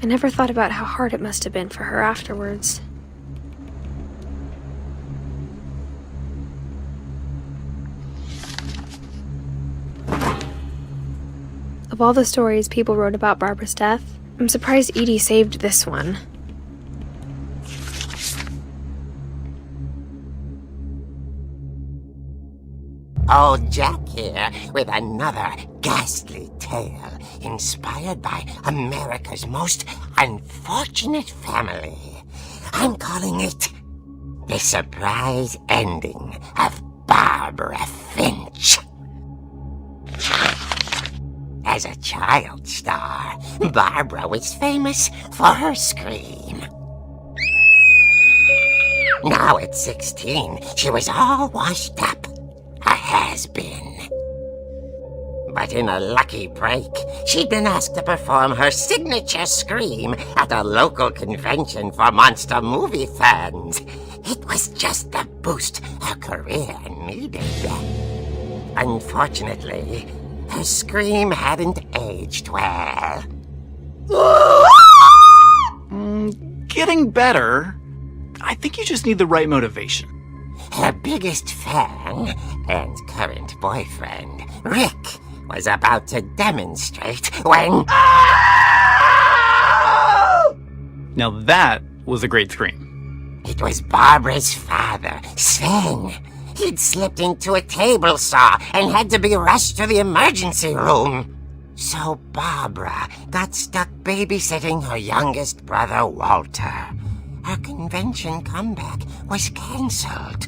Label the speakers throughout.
Speaker 1: I never thought about how hard it must have been for her afterwards. Of all the stories people wrote about Barbara's death, I'm surprised Edie saved this one.
Speaker 2: Old Jack here with another ghastly tale inspired by America's most unfortunate family. I'm calling it The Surprise Ending of Barbara Finch. As a child star, Barbara was famous for her scream. Now at 16, she was all washed up. A has-been. But in a lucky break, she'd been asked to perform her signature scream at a local convention for monster movie fans. It was just the boost her career needed. Unfortunately, her scream hadn't aged well.
Speaker 3: Getting better. I think you just need the right motivation.
Speaker 2: Her biggest fan and current boyfriend, Rick, was about to demonstrate when...
Speaker 3: Now that was a great scream.
Speaker 2: It was Barbara's father, Sven. He'd slipped into a table saw and had to be rushed to the emergency room. So Barbara got stuck babysitting her youngest brother, Walter. Her convention comeback was cancelled.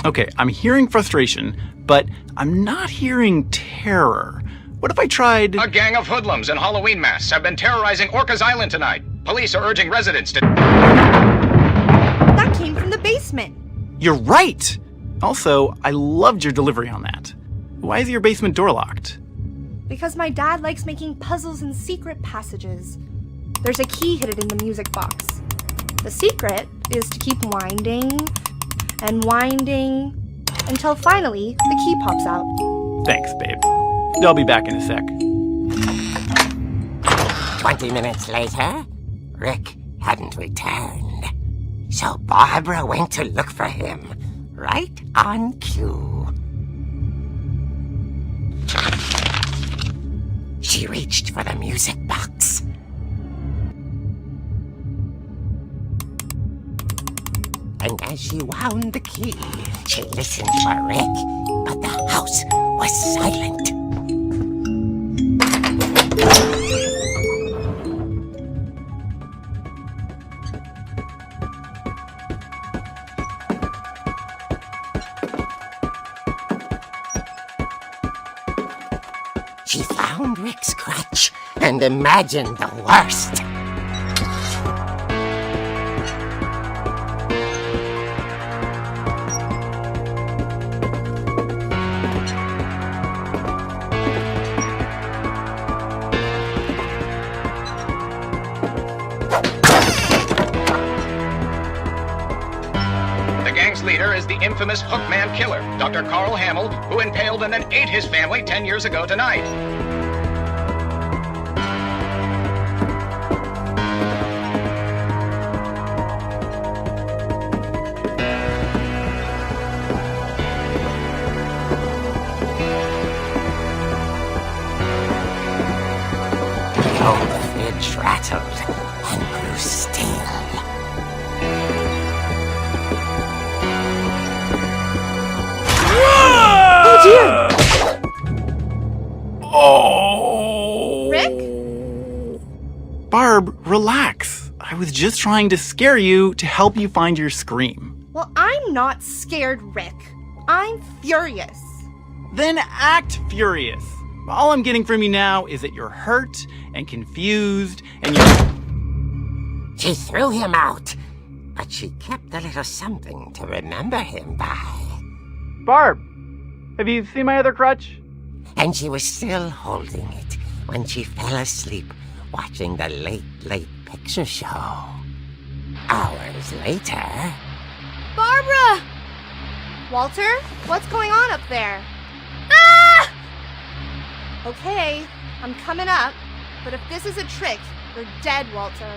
Speaker 3: Okay, I'm hearing frustration, but I'm not hearing terror. What if I tried...
Speaker 4: A gang of hoodlums in Halloween masks have been terrorizing Orcas Island tonight. Police are urging residents to...
Speaker 5: That came from the basement.
Speaker 3: You're right! Also, I loved your delivery on that. Why is your basement door locked?
Speaker 5: Because my dad likes making puzzles and secret passages. There's a key hidden in the music box. The secret is to keep winding and winding until finally the key pops out.
Speaker 3: Thanks, babe. I'll be back in a sec.
Speaker 2: 20 minutes later, Rick hadn't returned. So Barbara went to look for him, right on cue. She reached for the music box. And as she wound the key, she listened for Rick, but the house was silent. She found Rick's crutch and imagined the worst.
Speaker 4: Leader is the infamous Hookman killer, Dr. Carl Hamill, who impaled and then ate his family 10 years ago tonight.
Speaker 2: The old fridge rattled and grew still.
Speaker 3: Oh!
Speaker 5: Rick?
Speaker 3: Barb, relax. I was just trying to scare you to help you find your scream.
Speaker 5: Well, I'm not scared, Rick. I'm furious.
Speaker 3: Then act furious. All I'm getting from you now is that you're hurt and confused and you're...
Speaker 2: She threw him out, but she kept a little something to remember him by.
Speaker 3: Barb, have you seen my other crutch?
Speaker 2: And she was still holding it when she fell asleep watching the late picture show. Hours later...
Speaker 5: Barbara! Walter, what's going on up there? Ah! Okay, I'm coming up. But if this is a trick, you're dead, Walter.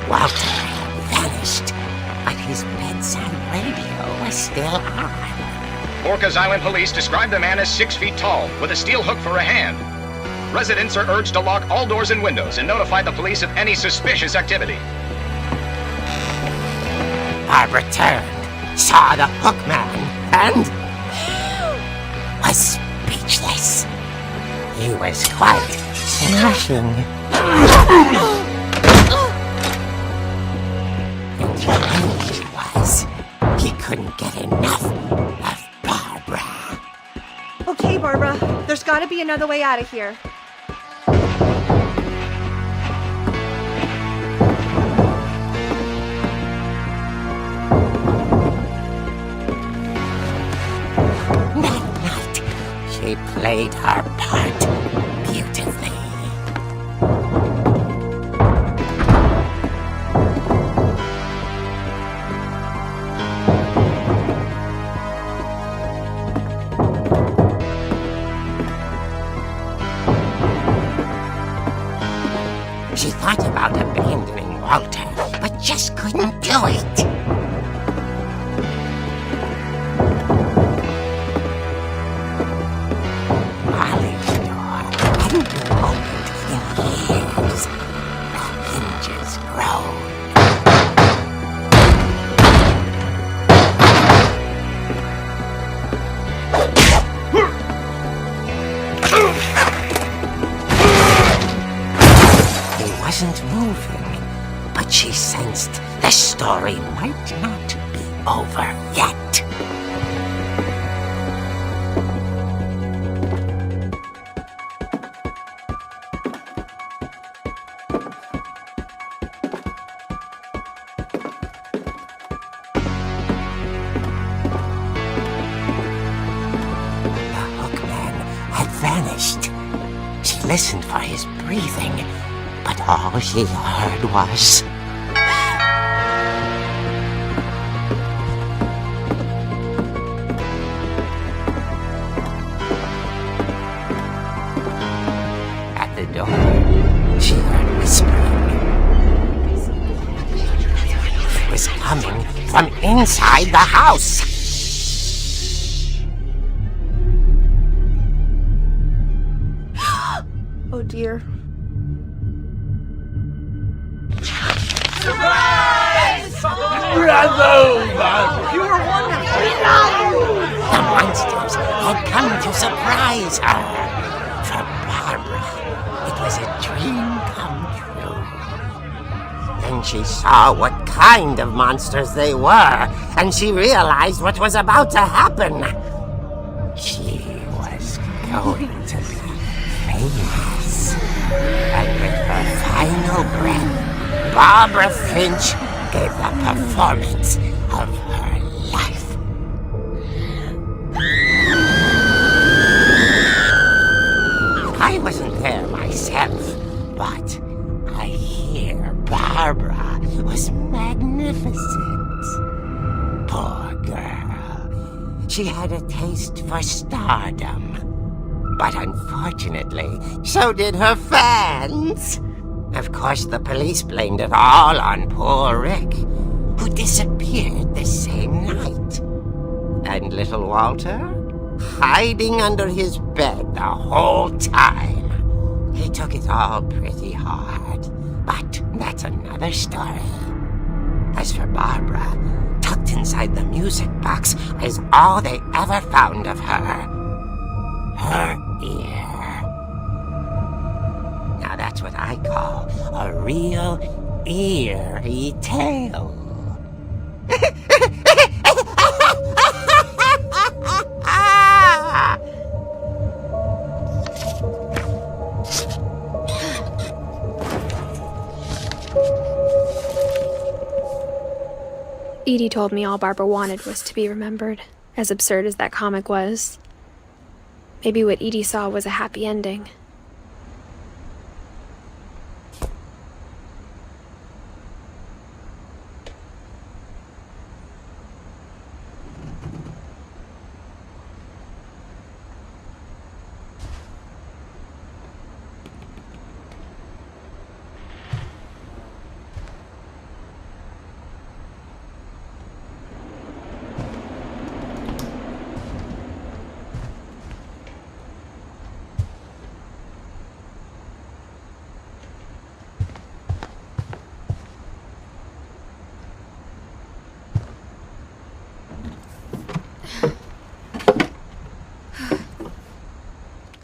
Speaker 2: Walter had vanished, but his bedside radio was still on.
Speaker 4: Orcas Island police describe the man as 6 feet tall, with a steel hook for a hand. Residents are urged to lock all doors and windows and notify the police of any suspicious activity.
Speaker 2: Barbara turned, saw the hook man, and was speechless. He was quite smashing. He was. He couldn't get enough of Barbara.
Speaker 5: Okay, Barbara, there's gotta be another way out of here.
Speaker 2: That night, she played her part beautifully. She thought about abandoning Walter, but just couldn't do it. Molly's door hadn't been opened in years. The hinges groaned. Wasn't moving, but she sensed the story might not be over yet. The hookman had vanished. She listened for his breathing, but all she heard was... At the door, she heard whispering. It was coming from inside the house.
Speaker 5: Oh dear.
Speaker 2: The monsters had come to surprise her. For Barbara, it was a dream come true. Then she saw what kind of monsters they were, and she realized what was about to happen. She was going to be famous. And with her final breath, Barbara Finch gave the performance of her life. I wasn't there myself, but I hear Barbara was magnificent. Poor girl. She had a taste for stardom. But unfortunately, so did her fans. Of course, the police blamed it all on poor Rick, who disappeared the same night. And little Walter, hiding under his bed the whole time. He took it all pretty hard, but that's another story. As for Barbara, tucked inside the music box is all they ever found of her. ear. Now that's what I call a real eerie tale.
Speaker 1: Edie told me all Barbara wanted was to be remembered, as absurd as that comic was. Maybe what Edie saw was a happy ending.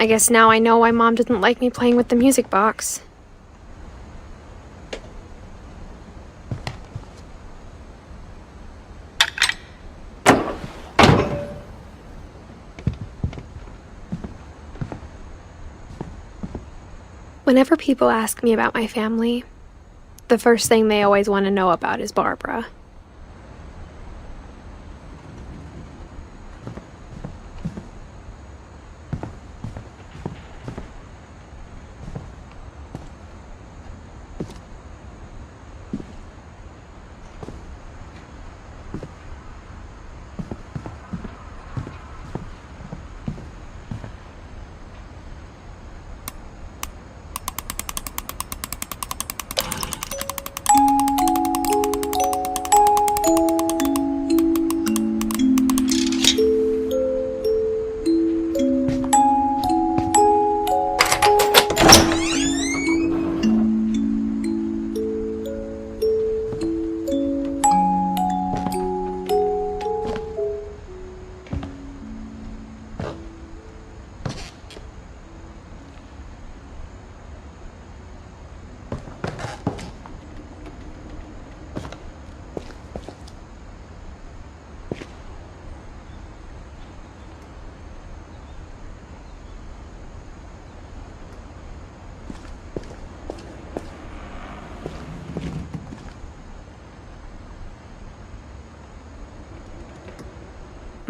Speaker 1: I guess now I know why Mom didn't like me playing with the music box. Whenever people ask me about my family, the first thing they always want to know about is Barbara.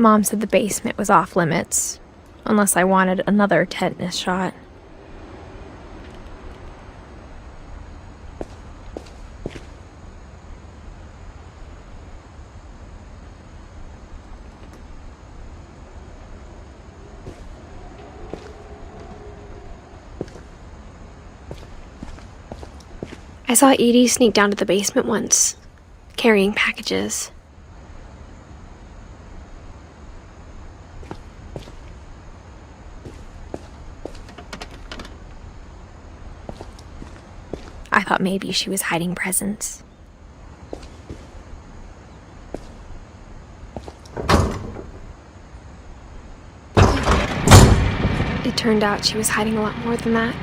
Speaker 1: Mom said the basement was off limits, unless I wanted another tetanus shot. I saw Edie sneak down to the basement once, carrying packages. I thought maybe she was hiding presents. It turned out she was hiding a lot more than that.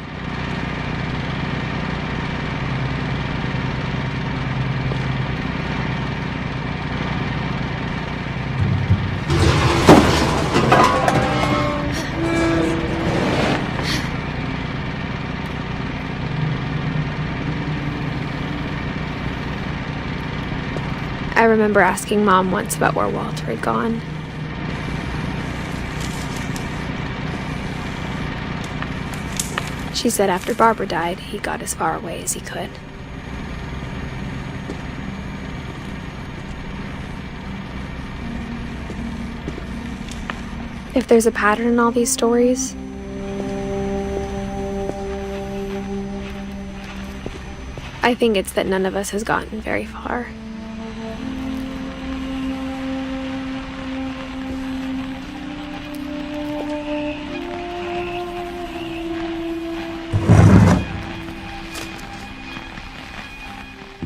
Speaker 1: I remember asking Mom once about where Walter had gone. She said after Barbara died, he got as far away as he could. If there's a pattern in all these stories, I think it's that none of us has gotten very far.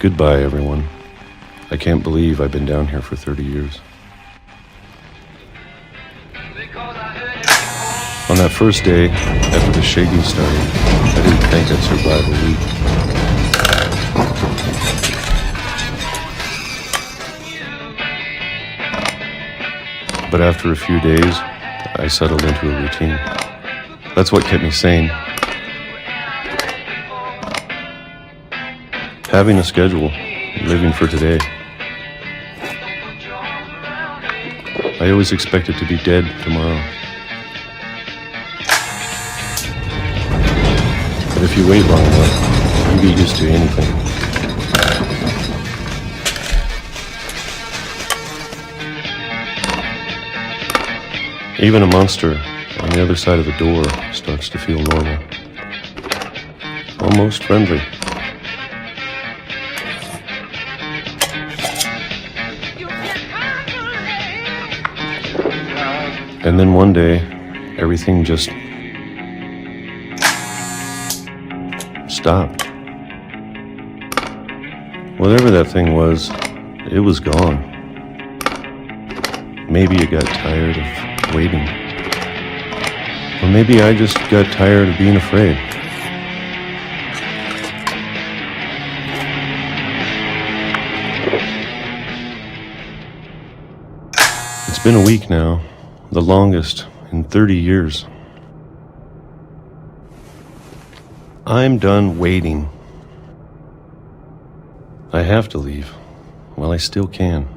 Speaker 6: Goodbye, everyone. I can't believe I've been down here for 30 years. On that first day, after the shaking started, I didn't think I'd survive a week. But after a few days, I settled into a routine. That's what kept me sane. Having a schedule, living for today. I always expected to be dead tomorrow. But if you wait long enough, you get used to anything. Even a monster on the other side of the door starts to feel normal. Almost friendly. And then one day, everything just stopped. Whatever that thing was, it was gone. Maybe it got tired of waiting. Or maybe I just got tired of being afraid. It's been a week now. The longest in 30 years. I'm done waiting. I have to leave while I still can.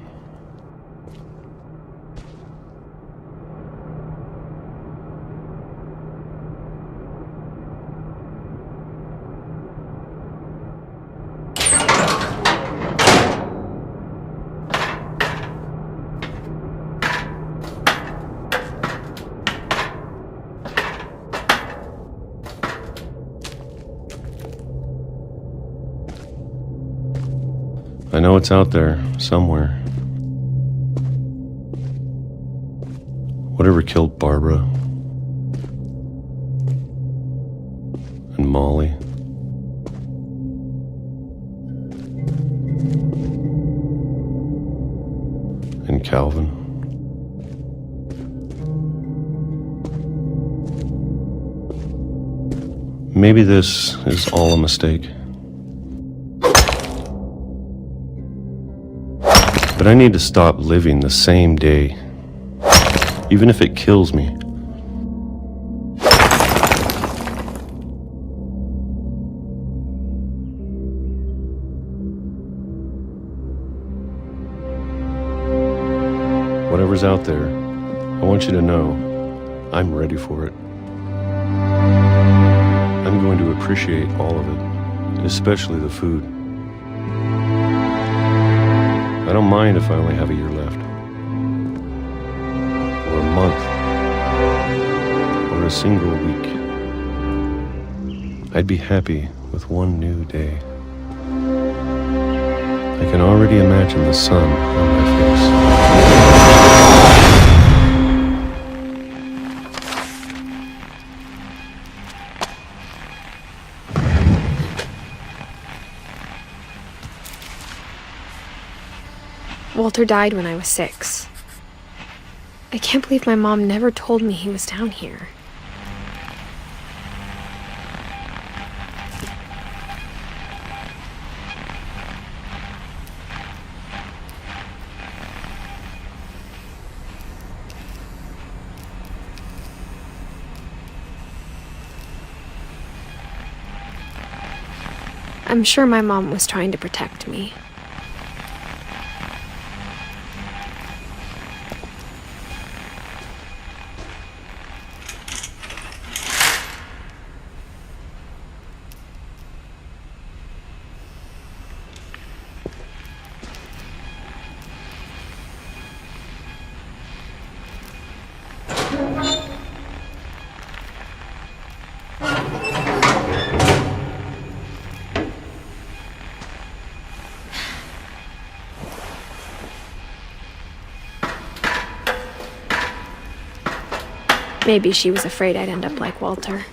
Speaker 6: I know it's out there, somewhere. Whatever killed Barbara and Molly. And Calvin. Maybe this is all a mistake. But I need to stop living the same day, even if it kills me. Whatever's out there, I want you to know I'm ready for it. I'm going to appreciate all of it, especially the food. I don't mind if I only have a year left, or a month, or a single week. I'd be happy with one new day. I can already imagine the sun on my face.
Speaker 1: Walter died when I was 6. I can't believe my mom never told me he was down here. I'm sure my mom was trying to protect me. Maybe she was afraid I'd end up like Walter.